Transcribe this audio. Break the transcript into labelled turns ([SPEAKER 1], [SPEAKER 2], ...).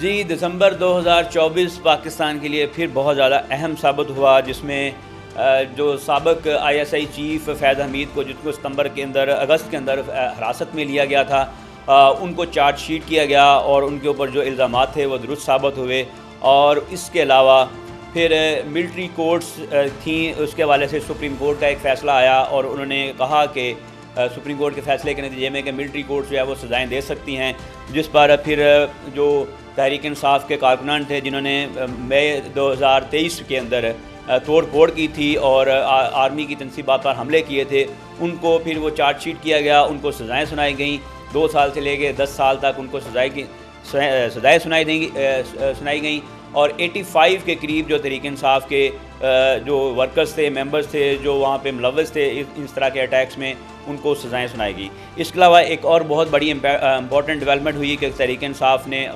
[SPEAKER 1] جی دسمبر 2024 پاکستان کے لیے پھر بہت زیادہ اہم ثابت ہوا، جس میں جو سابق ISI چیف فیض حمید کو، جن کو اگست کے اندر حراست میں لیا گیا تھا، ان کو چارج شیٹ کیا گیا اور ان کے اوپر جو الزامات تھے وہ درست ثابت ہوئے۔ اور اس کے علاوہ پھر ملٹری کورٹس تھیں، اس کے حوالے سے سپریم کورٹ کا ایک فیصلہ آیا اور انہوں نے کہا کہ سپریم کورٹ کے فیصلے کے نتیجے میں کہ ملٹری کورٹ جو ہے وہ سزائیں دے سکتی ہیں، جس پر پھر جو تحریک انصاف کے کارکنان تھے جنہوں نے مئی 2023 کے اندر توڑ پھوڑ کی تھی اور آرمی کی تنصیبات پر حملے کیے تھے، ان کو پھر وہ چارج شیٹ کیا گیا، ان کو سزائیں سنائی گئیں، 2 سال سے لے کے 10 سال تک ان کو سزائیں سنائی گئیں۔ اور 85 کے قریب جو تحریک انصاف کے جو ورکرز تھے، ممبرز تھے، جو وہاں پہ ملوث تھے اس طرح کے اٹیکس میں، ان کو سزائیں سنائی گئی۔ اس کے علاوہ ایک اور بہت بڑی امپورٹنٹ ڈیولپمنٹ ہوئی کہ تحریک انصاف نے